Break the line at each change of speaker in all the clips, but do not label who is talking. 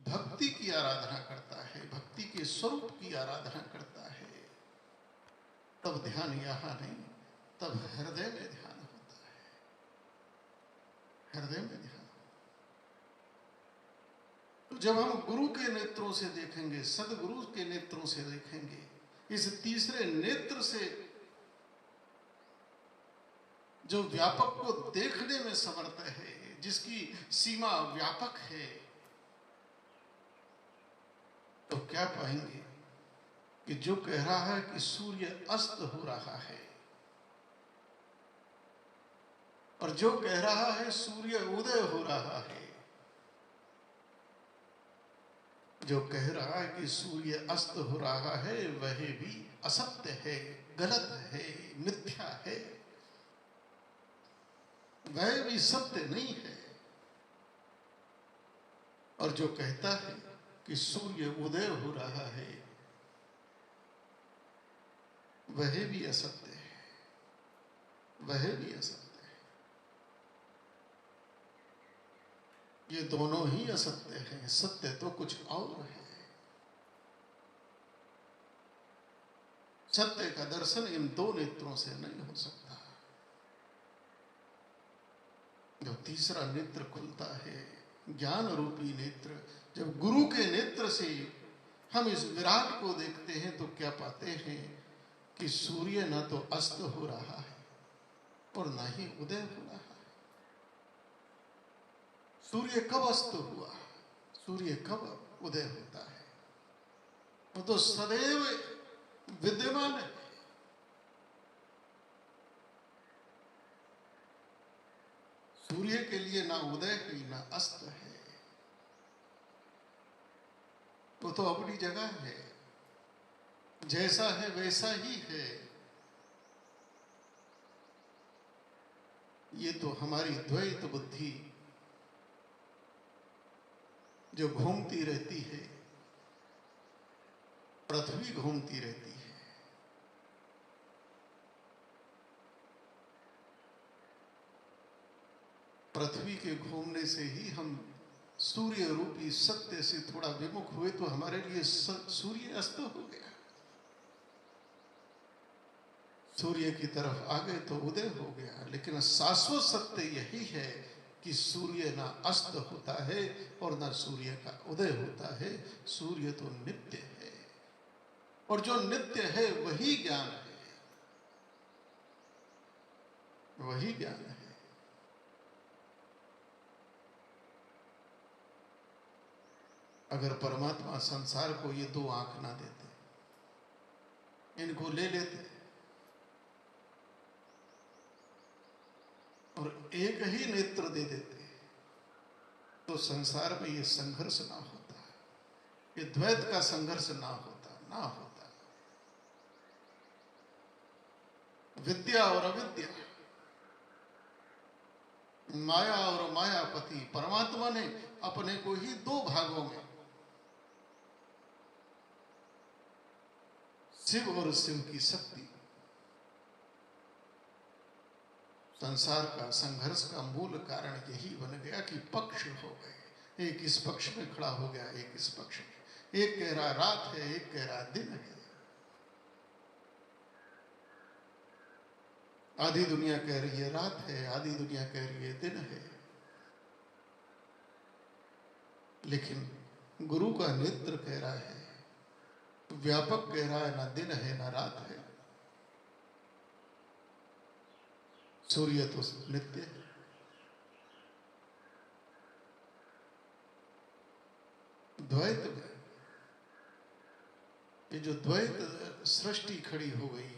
भक्ति की आराधना करता है, भक्ति के स्वरूप की आराधना करता है, तब ध्यान यहाँ नहीं, तब हृदय में ध्यान होता है, हृदय में ध्यान। तो जब हम गुरु के नेत्रों से देखेंगे, सदगुरु के नेत्रों से देखेंगे, इस तीसरे नेत्र से जो व्यापक को देखने में समर्थ है, जिसकी सीमा व्यापक है, तो क्या पाएंगे कि जो कह रहा है कि सूर्य अस्त हो रहा है और जो कह रहा है सूर्य उदय हो रहा है, जो कह रहा है कि सूर्य अस्त हो रहा है, वह भी असत्य है, गलत है, मिथ्या है, वह भी सत्य नहीं है। और जो कहता है कि सूर्य उदय हो रहा है, वह भी असत्य है, वह भी असत्य है। ये दोनों ही असत्य हैं, सत्य तो कुछ और है। सत्य का दर्शन इन दो नेत्रों से नहीं हो सकता। जो तीसरा नेत्र खुलता है, ज्ञान रूपी नेत्र, जब गुरु के नेत्र से हम इस विराट को देखते हैं तो क्या पाते हैं कि सूर्य न तो अस्त हो रहा है और न ही उदय हो रहा है। सूर्य कब अस्त हुआ, सूर्य कब उदय होता है? वो तो सदैव विद्यमान है। सूर्य के लिए ना उदय है ना अस्त है, वो तो अपनी जगह है, जैसा है वैसा ही है। ये तो हमारी द्वैत बुद्धि जो घूमती रहती है, पृथ्वी घूमती रहती है, पृथ्वी के घूमने से ही हम सूर्य रूपी सत्य से थोड़ा विमुख हुए तो हमारे लिए सूर्य अस्त हो गया। सूर्य की तरफ आ गए तो उदय हो गया। लेकिन शाश्वत सत्य यही है कि सूर्य ना अस्त होता है और ना सूर्य का उदय होता है। सूर्य तो नित्य है और जो नित्य है वही ज्ञान है, वही ज्ञान है। अगर परमात्मा संसार को ये दो आंख ना देते, इनको ले लेते और एक ही नेत्र दे देते, तो संसार में ये संघर्ष ना होता, ये द्वैत का संघर्ष ना होता। विद्या और अविद्या, माया और मायापति, परमात्मा ने अपने को ही दो भागों में, शिव और शिव की शक्ति, संसार का संघर्ष का मूल कारण यही बन गया कि पक्ष हो गए। एक इस पक्ष में खड़ा हो गया, एक इस पक्ष में। एक कह रहा रात है, एक कह रहा दिन है। आधी दुनिया कह रही है रात है, आधी दुनिया कह रही है दिन है। लेकिन गुरु का नेत्र कह रहा है, व्यापक कह रहा है, ना दिन है ना रात है। सूर्य तो नित्य है। द्वैत में ये जो द्वैत सृष्टि खड़ी हो गई,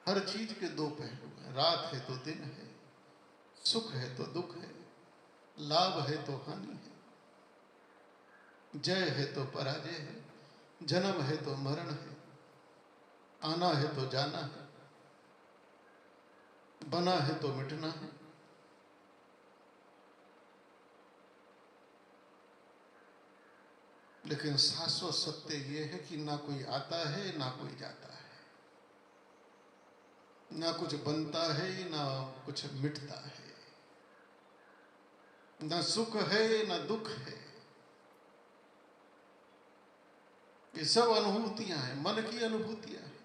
हर चीज के दो पहलू हैं। रात है तो दिन है, सुख है तो दुख है, लाभ है तो हानि है, जय है तो पराजय है, जन्म है तो मरण है, आना है तो जाना है, बना है तो मिटना है। लेकिन शाश्वत सत्य यह है कि ना कोई आता है ना कोई जाता है, ना कुछ बनता है ना कुछ मिटता है, ना सुख है ना दुख है। ये सब अनुभूतियां हैं, मन की अनुभूतियां हैं,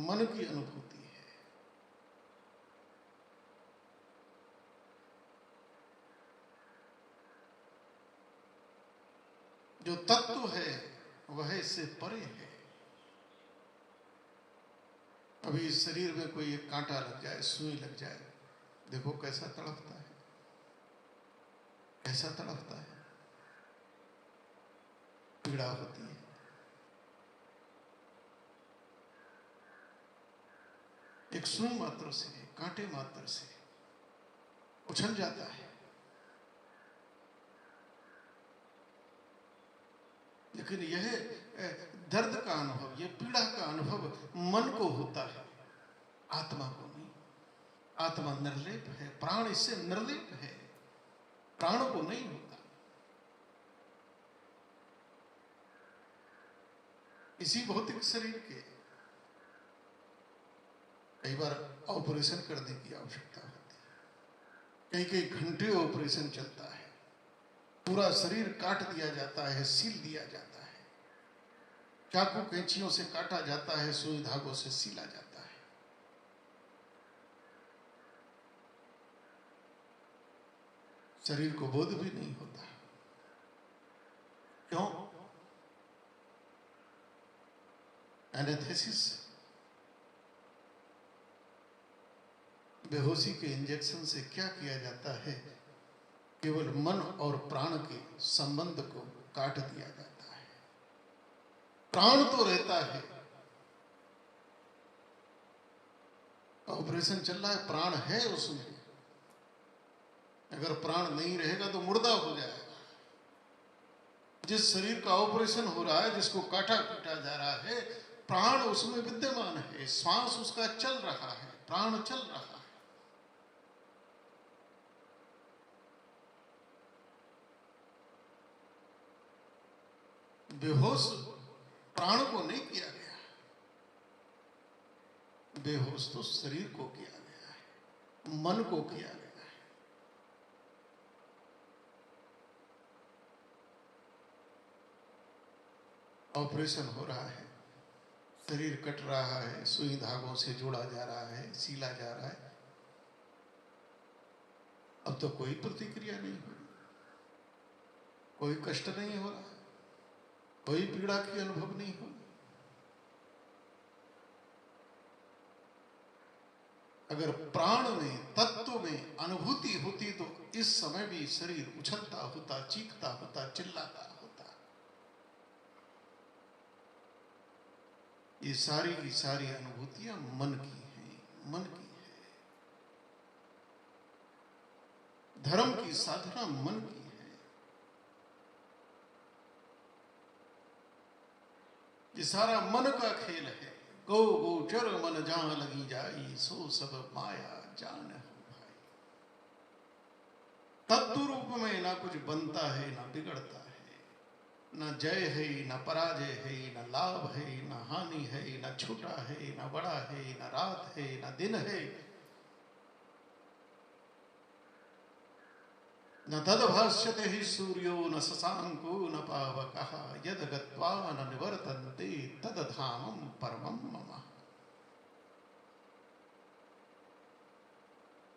मन की अनुभूति है। जो तत्व है वह इससे परे है। अभी इस शरीर में कोई एक कांटा लग जाए, सुई लग जाए, देखो कैसा तड़पता है, कैसा तड़पता है, पीड़ा होती है। एक सुई मात्र से, कांटे मात्र से उछल जाता है। लेकिन यह दर्द का अनुभव, यह पीड़ा का अनुभव मन को होता है, आत्मा को नहीं। आत्मा निर्लेप है, प्राण इससे निर्लेप है, प्राण को नहीं होता। इसी भौतिक शरीर के कई बार ऑपरेशन करने की आवश्यकता होती है, कई कई घंटे ऑपरेशन चलता है, पूरा शरीर काट दिया जाता है, सील दिया जाता है, चाकू कैंचियों से काटा जाता है, सुई धागों से सीला जाता है। शरीर को बोध भी नहीं होता। क्यों? एनेस्थेसिस, बेहोशी के इंजेक्शन से क्या किया जाता है? केवल मन और प्राण के संबंध को काट दिया जाता है। प्राण तो रहता है, ऑपरेशन चल रहा है, प्राण है उसमें। अगर प्राण नहीं रहेगा तो मुर्दा हो जाएगा। जिस शरीर का ऑपरेशन हो रहा है, जिसको काटा पीटा जा रहा है, प्राण उसमें विद्यमान है, श्वास उसका चल रहा है, प्राण चल रहा है। बेहोश प्राण को नहीं किया गया, बेहोश तो शरीर को किया गया है, मन को किया गया है। ऑपरेशन हो रहा है, शरीर कट रहा है, सुई धागों से जोड़ा जा रहा है, सीला जा रहा है। अब तो कोई प्रतिक्रिया नहीं हो रही, कोई कष्ट नहीं हो रहा, कोई पीड़ा की अनुभव नहीं हो। अगर प्राण में, तत्व में अनुभूति होती तो इस समय भी शरीर उछलता होता, चीखता होता, चिल्लाता होता। ये सारी की सारी अनुभूतियां मन की हैं, मन की है। धर्म की साधना मन की है। ये सारा मन का खेल है। गो गोचर मन जहां लगी जाई, सो सब माया जान हो भाई। तत्व रूप में ना कुछ बनता है, ना बिगड़ता है, न जय है, न पराजय है, न लाभ है, न हानि है, न छोटा है, न बड़ा है, न रात है, न दिन है। न तद्भाष्यते हि सूर्यो न शशांको न पावकः, यद गत्वा न निवर्तन्ते तद धामं परमं मम।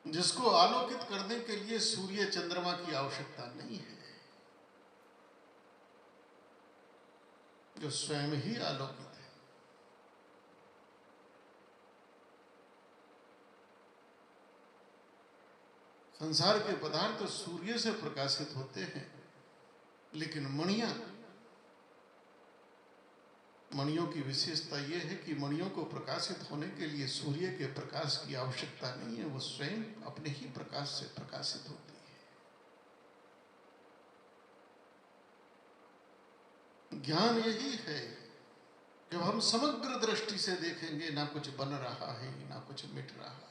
जिसको आलोकित करने के लिए सूर्य चंद्रमा की आवश्यकता नहीं है, जो स्वयं ही आलोकित है। संसार के पदार्थ सूर्य से प्रकाशित होते हैं, लेकिन मणियों की विशेषता यह है कि मणियों को प्रकाशित होने के लिए सूर्य के प्रकाश की आवश्यकता नहीं है, वो स्वयं अपने ही प्रकाश से प्रकाशित होती है। ज्ञान यही है, जब हम समग्र दृष्टि से देखेंगे, ना कुछ बन रहा है, ना कुछ मिट रहा है,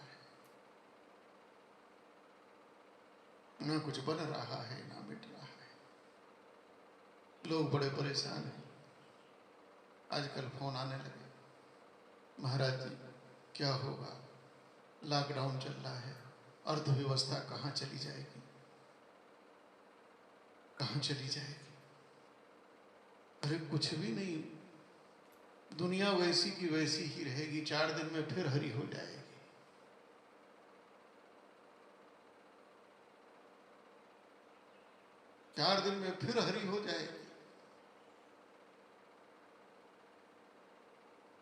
ना कुछ बन रहा है, ना मिट रहा है। लोग बड़े परेशान हैं। आजकल फोन आने लगे, महाराज जी क्या होगा, लॉकडाउन चल रहा है, अर्थव्यवस्था कहाँ चली जाएगी, कहाँ चली जाएगी। अरे कुछ भी नहीं, दुनिया वैसी की वैसी ही रहेगी, 4 दिन में फिर हरी हो जाएगी। 4 दिन में फिर हरी हो जाएगी।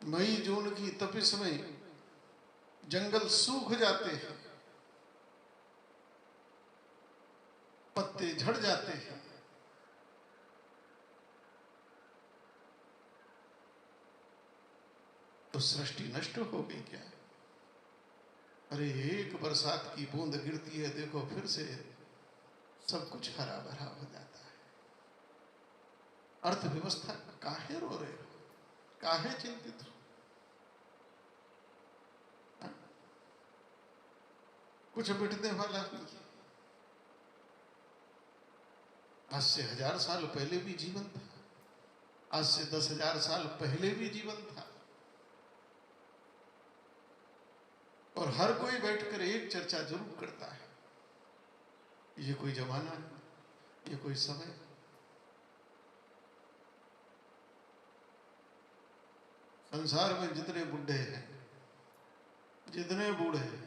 मई जून की तपिश में जंगल सूख जाते हैं, पत्ते झड़ जाते हैं, तो सृष्टि नष्ट हो गई क्या? अरे एक बरसात की बूंद गिरती है, देखो फिर से सब कुछ हरा भरा हो जाता है। अर्थव्यवस्था काहे रो रहे हो, काहे चिंतित हो? कुछ मिटने वाला नहीं है। आज से 1000 साल पहले भी जीवन था, आज से 10,000 साल पहले भी जीवन था, और हर कोई बैठकर एक चर्चा जरूर करता है, ये कोई जमाना है, ये कोई समय। संसार में जितने बुढ़े हैं, जितने बूढ़े हैं,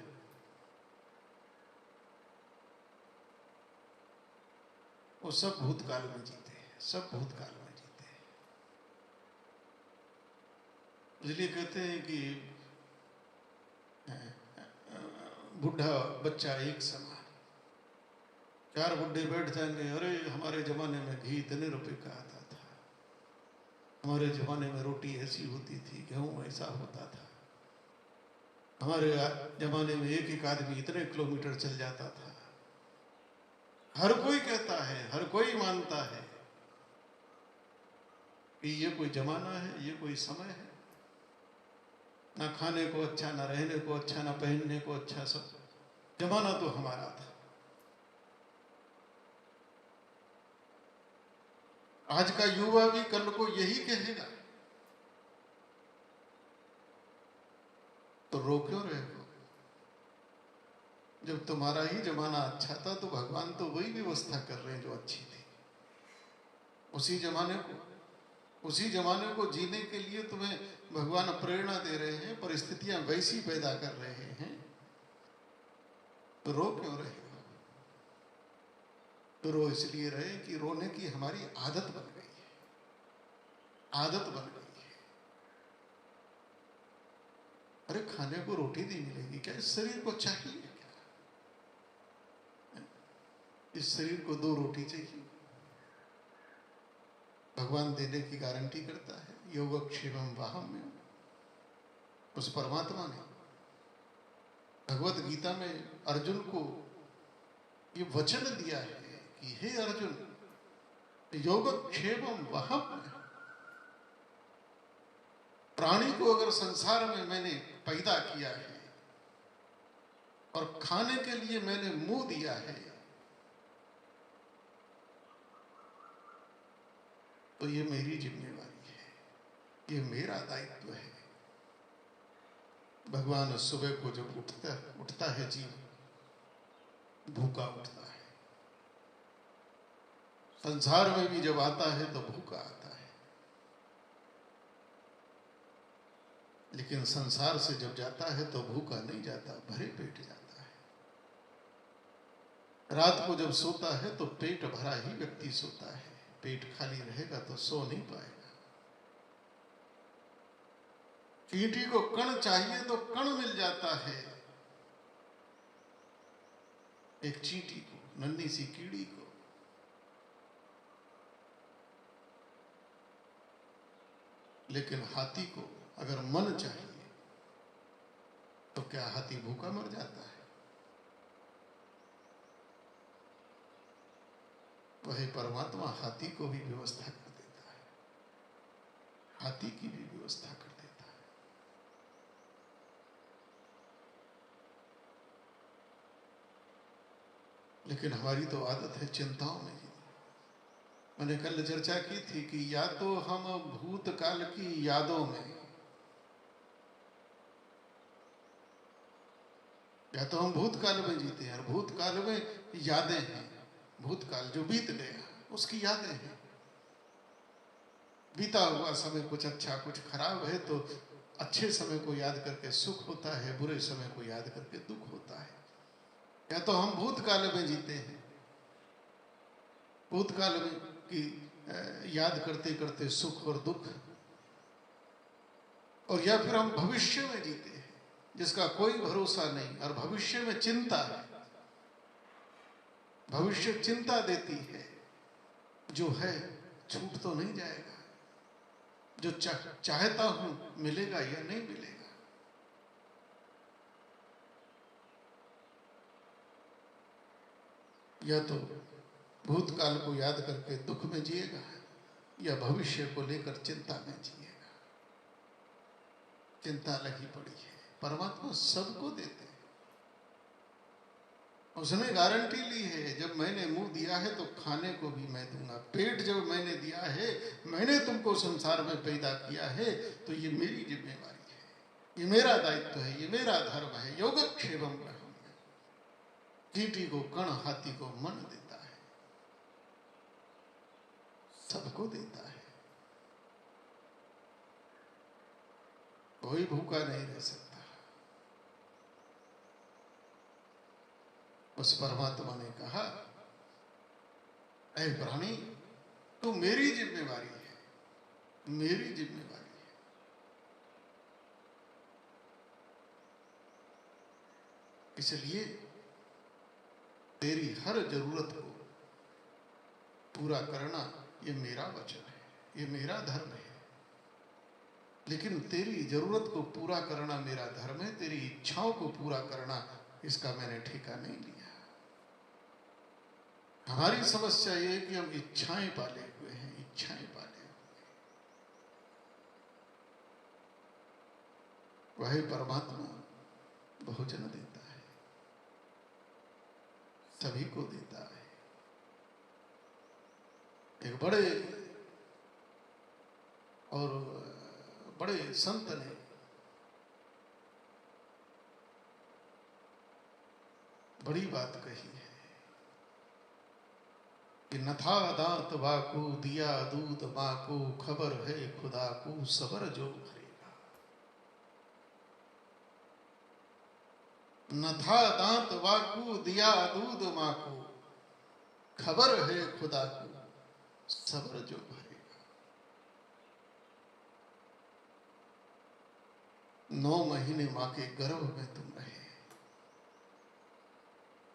वो सब भूतकाल में जीते हैं, सब भूतकाल में जीते हैं। इसलिए कहते हैं कि बूढ़ा बच्चा एक समान। 4 बुढ़े बैठ जाएंगे, अरे हमारे जमाने में घी इतने रुपए का आता था, हमारे जमाने में रोटी ऐसी होती थी, गेहूं ऐसा होता था, हमारे जमाने में एक एक आदमी इतने किलोमीटर चल जाता था। हर कोई कहता है, हर कोई मानता है कि ये कोई जमाना है, ये कोई समय है। ना खाने को अच्छा, ना रहने को अच्छा, ना पहनने को अच्छा, सब जमाना तो हमारा था। आज का युवा भी कल को यही कहेगा, तो रो क्यों रहे हो? जब तुम्हारा ही जमाना अच्छा था तो भगवान तो वही व्यवस्था कर रहे हैं जो अच्छी थी। उसी जमाने को जीने के लिए तुम्हें भगवान प्रेरणा दे रहे हैं, परिस्थितियां वैसी पैदा कर रहे हैं, तो रो क्यों रहे हो? तो रो इसलिए रहे कि रोने की हमारी आदत बन गई है, आदत बन गई है। अरे खाने को रोटी नहीं मिलेगी क्या? इस शरीर को चाहिए क्या? इस शरीर को 2 रोटी चाहिए। भगवान देने की गारंटी करता है, योगक्षेमम वाहम्यम। उस परमात्मा ने भगवत गीता में अर्जुन को ये वचन दिया है कि हे अर्जुन, योगक्षेमम वाहम्यम। प्राणी को अगर संसार में मैंने पैदा किया है और खाने के लिए मैंने मुंह दिया है, तो ये मेरी जिम्मेवारी है, ये मेरा दायित्व है। भगवान सुबह को जब उठता है जीव, भूखा उठता है। संसार में भी जब आता है तो भूखा आता है, लेकिन संसार से जब जाता है तो भूखा नहीं जाता, भरे पेट जाता है। रात को जब सोता है तो पेट भरा ही व्यक्ति सोता है, पेट खाली रहेगा तो सो नहीं पाएगा। चींटी को कण चाहिए तो कण मिल जाता है, एक चींटी को, नन्ही सी कीड़ी को। लेकिन हाथी को अगर मन चाहिए तो क्या हाथी भूखा मर जाता है? वही परमात्मा हाथी को भी व्यवस्था कर देता है, हाथी की भी व्यवस्था कर देता है। लेकिन हमारी तो आदत है चिंताओं में। मैंने कल चर्चा की थी कि या तो हम भूतकाल की यादों में, या तो हम भूतकाल में जीते हैं, और भूतकाल में यादें हैं। भूतकाल जो बीत गया उसकी यादें हैं। बीता हुआ समय कुछ अच्छा कुछ खराब है, तो अच्छे समय को याद करके सुख होता है, बुरे समय को याद करके दुख होता है। या तो हम भूतकाल में जीते हैं, भूतकाल में की याद करते करते सुख और दुख, और या फिर हम भविष्य में जीते हैं जिसका कोई भरोसा नहीं, और भविष्य में चिंता है। भविष्य चिंता देती है, जो है छूट तो नहीं जाएगा, जो चाहता हूं मिलेगा या नहीं मिलेगा। या तो भूतकाल को याद करके दुख में जिएगा, या भविष्य को लेकर चिंता में जिएगा। चिंता लगी पड़ी है। परमात्मा सबको देते हैं। उसने गारंटी ली है, जब मैंने मुंह दिया है तो खाने को भी मैं दूंगा। पेट जब मैंने दिया है, मैंने तुमको संसार में पैदा किया है, तो ये मेरी जिम्मेवारी है, ये मेरा दायित्व है, ये मेरा धर्म है। योगक्षेमम ब्रह्म, चींटी को कण, हाथी को मन देता है, सबको देता है। कोई भूखा नहीं रह सकता। उस परमात्मा ने कहा, ऐ प्राणी, तू मेरी जिम्मेवारी है, मेरी जिम्मेवारी है। इसलिए तेरी हर जरूरत को पूरा करना ये मेरा वचन है, ये मेरा धर्म है। लेकिन तेरी जरूरत को पूरा करना मेरा धर्म है, तेरी इच्छाओं को पूरा करना इसका मैंने ठेका नहीं लिया। हमारी समस्या ये है कि हम इच्छाएं पाले हुए हैं, इच्छाएं पाले हुए। वही परमात्मा भोजन देता है, सभी को देता है। एक बड़े संत ने बड़ी बात कही है कि न था दांत बाको, दिया दूध माँ को, खबर है खुदा को, सबर जो भरेगा। न था दांत बाको, दिया दूध माँ को, खबर है खुदा को, सबर जो भरेगा। 9 महीने माँ के गर्भ में तुम रहे,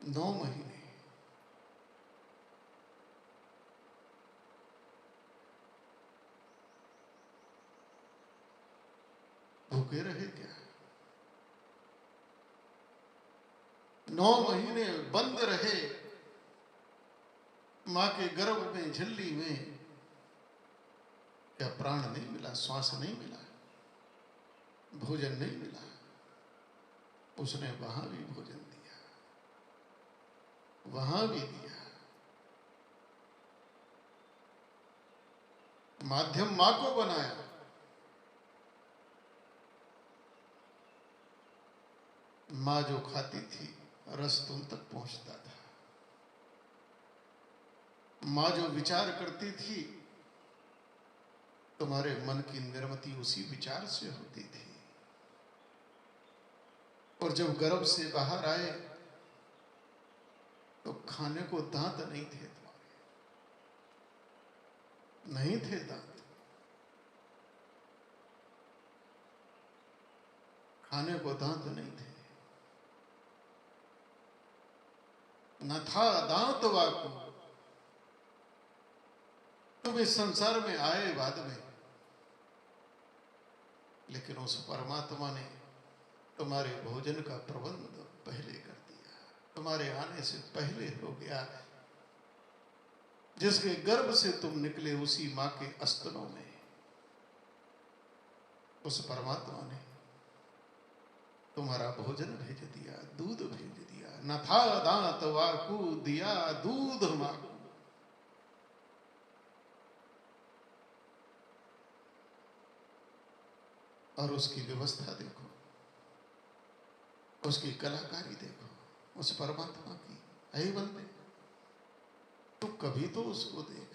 9 महीने। भूखे रहे क्या? 9 महीने बंद रहे मां के गर्भ में, झिल्ली में। क्या प्राण नहीं मिला, श्वास नहीं मिला, भोजन नहीं मिला? उसने वहां भी भोजन दिया, वहां भी दिया। माध्यम मां को बनाया, मां जो खाती थी रस तुम तक पहुंचता था। मां जो विचार करती थी, तुम्हारे मन की निर्मिति उसी विचार से होती थी। और जब गर्भ से बाहर आए तो खाने को दांत नहीं थे तुम्हारे, नहीं थे दांत, खाने को दांत नहीं थे। न था दांत वाको, तुम इस संसार में आए बाद में, लेकिन उस परमात्मा ने तुम्हारे भोजन का प्रबंध पहले कर दिया, तुम्हारे आने से पहले हो गया। जिसके गर्भ से तुम निकले उसी मां के स्तनों में उस परमात्मा ने तुम्हारा भोजन भेज दिया, दूध भेज दिया। न था दांत वाकू, दिया दूध माकू। और उसकी व्यवस्था देखो, उसकी कलाकारी देखो, उस परमात्मा की। ऐ बंदे, तू कभी तो उसको देख।